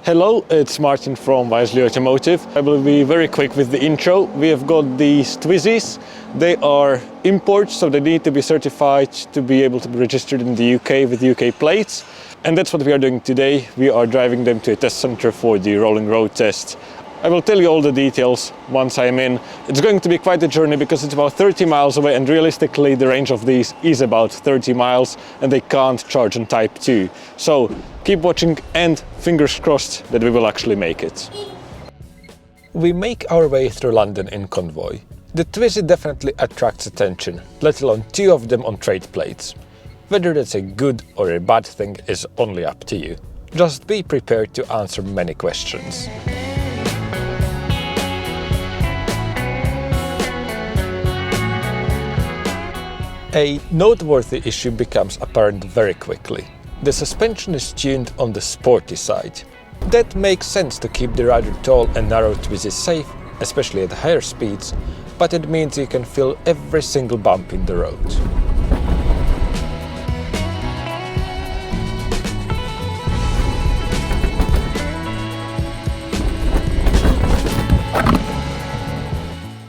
Hello, it's Martin from Wisely Automotive. I will be very quick with the intro. We have got these Twizys. They are imports, so they need to be certified to be able to be registered in the UK with UK plates. And that's what we are doing today. We are driving them to a test center for the rolling road test. I will tell you all the details once I'm in. It's going to be quite a journey because it's about 30 miles away, and realistically the range of these is about 30 miles and they can't charge on Type 2. So keep watching and fingers crossed that we will actually make it. We make our way through London in convoy. The Twizy definitely attracts attention, let alone two of them on trade plates. Whether that's a good or a bad thing is only up to you. Just be prepared to answer many questions. A noteworthy issue becomes apparent very quickly. The suspension is tuned on the sporty side. That makes sense to keep the rather tall and narrow Twizy safe, especially at higher speeds, but it means you can feel every single bump in the road.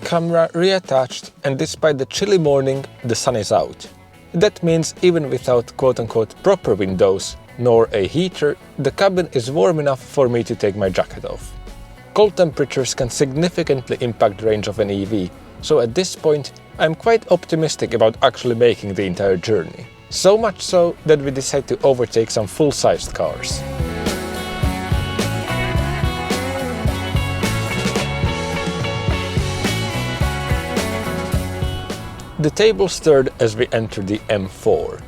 Camera reattached, and despite the chilly morning, the sun is out. That means even without quote-unquote proper windows, nor a heater, the cabin is warm enough for me to take my jacket off. Cold temperatures can significantly impact the range of an EV, so at this point I'm quite optimistic about actually making the entire journey. So much so that we decide to overtake some full-sized cars. The table stirred as we entered the M4.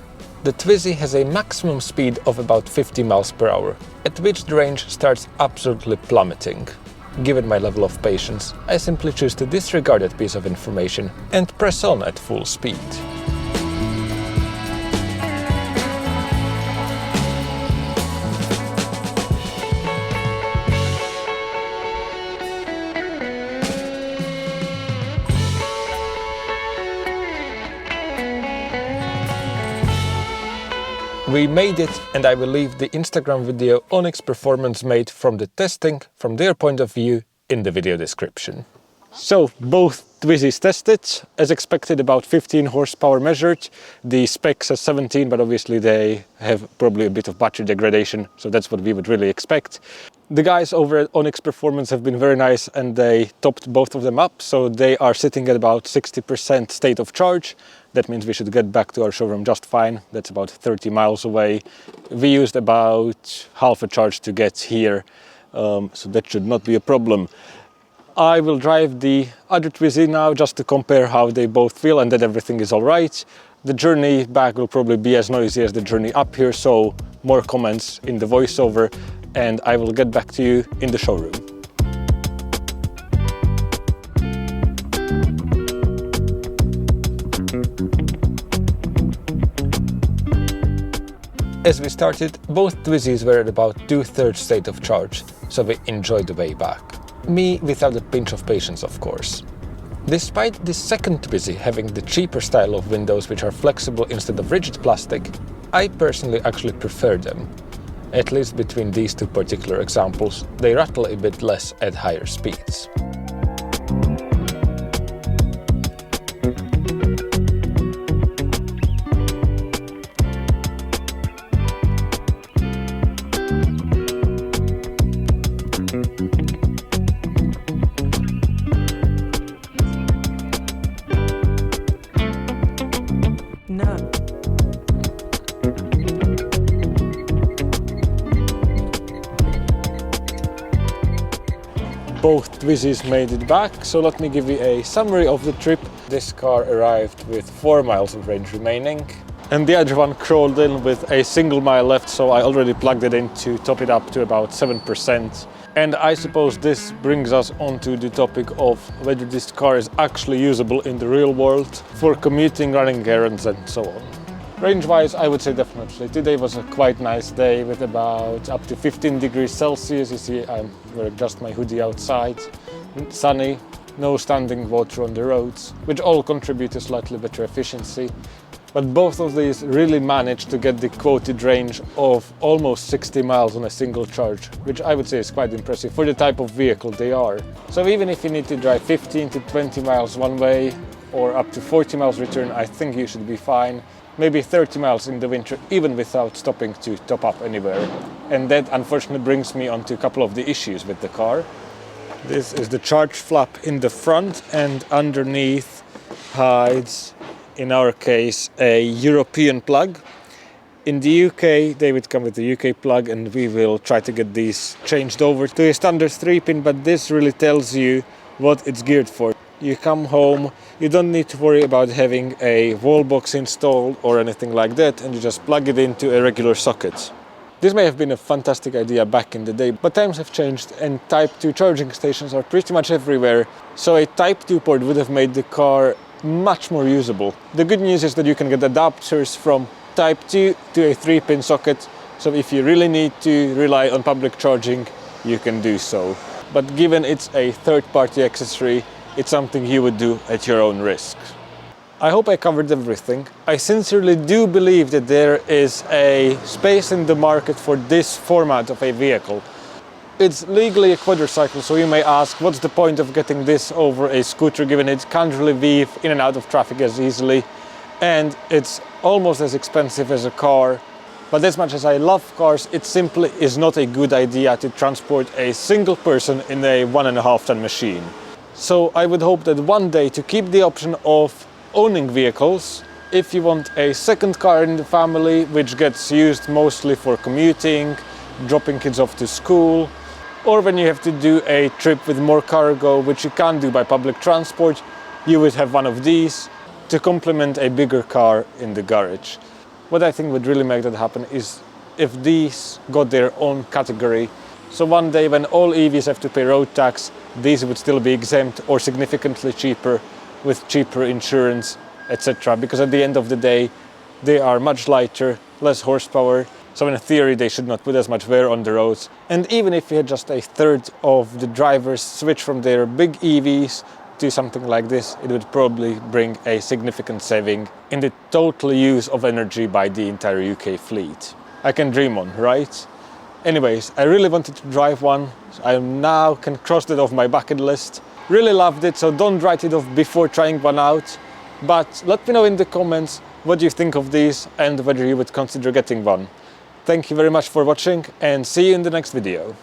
The Twizy has a maximum speed of about 50 miles per hour, at which the range starts absolutely plummeting. Given my level of patience, I simply choose to disregard that piece of information and press on at full speed. We made it, and I will leave the Instagram video ONYX performance made from the testing from their point of view in the video description. So both Twizys tested, as expected about 15 horsepower measured. The specs are 17, but obviously they have probably a bit of battery degradation, so that's what we would really expect. The guys over at ONYX Performance have been very nice and they topped both of them up, so they are sitting at about 60% state of charge. That means we should get back to our showroom just fine. That's about 30 miles away. We used about half a charge to get here, so that should not be a problem. I will drive the other Twizy now just to compare how they both feel and that everything is alright. The journey back will probably be as noisy as the journey up here, so more comments in the voiceover, and I will get back to you in the showroom. As we started, both Twizys were at about 2/3 state of charge, so we enjoyed the way back. Me without a pinch of patience, of course. Despite the second Twizy having the cheaper style of windows which are flexible instead of rigid plastic, I personally actually prefer them. At least between these two particular examples, they rattle a bit less at higher speeds. Both Twizys made it back, so let me give you a summary of the trip. This car arrived with 4 miles of range remaining, and the other one crawled in with a single mile left, so I already plugged it in to top it up to about 7%. And I suppose this brings us onto the topic of whether this car is actually usable in the real world for commuting, running errands and so on. Range-wise, I would say definitely. Today was a quite nice day with about up to 15 degrees Celsius. You see, I'm wearing just my hoodie outside. Sunny, no standing water on the roads, which all contribute to slightly better efficiency. but both of these really managed to get the quoted range of almost 60 miles on a single charge, which I would say is quite impressive for the type of vehicle they are. So even if you need to drive 15 to 20 miles one way or up to 40 miles return, I think you should be fine. Maybe 30 miles in the winter, even without stopping to top up anywhere. And that unfortunately brings me on to a couple of the issues with the car. This is the charge flap in the front, and underneath hides, in our case, a European plug. In the UK, they would come with the UK plug, and we will try to get these changed over to a standard 3-pin, but this really tells you what it's geared for. You come home, you don't need to worry about having a wall box installed or anything like that, and you just plug it into a regular socket. This may have been a fantastic idea back in the day, but times have changed and Type 2 charging stations are pretty much everywhere, so a Type 2 port would have made the car much more usable. The good news is that you can get adapters from Type 2 to a 3-pin socket, so if you really need to rely on public charging, you can do so. But given it's a third-party accessory, it's something you would do at your own risk. I hope I covered everything. I sincerely do believe that there is a space in the market for this format of a vehicle. It's legally a quadricycle, so you may ask, what's the point of getting this over a scooter given it can't really weave in and out of traffic as easily, and it's almost as expensive as a car. But as much as I love cars, it simply is not a good idea to transport a single person in a 1.5-ton machine. So I would hope that one day, to keep the option of owning vehicles, if you want a second car in the family which gets used mostly for commuting, dropping kids off to school, or when you have to do a trip with more cargo which you can't do by public transport, you would have one of these to complement a bigger car in the garage. What I think would really make that happen is if these got their own category. So one day when all EVs have to pay road tax, these would still be exempt or significantly cheaper, with cheaper insurance, etc. Because at the end of the day, they are much lighter, less horsepower, so in theory they should not put as much wear on the roads. And even if you had just a third of the drivers switch from their big EVs to something like this, it would probably bring a significant saving in the total use of energy by the entire UK fleet. I can dream on, right? Anyways, I really wanted to drive one, so I now can cross that off my bucket list. Really loved it, so don't write it off before trying one out. But let me know in the comments what you think of these and whether you would consider getting one. Thank you very much for watching, and see you in the next video.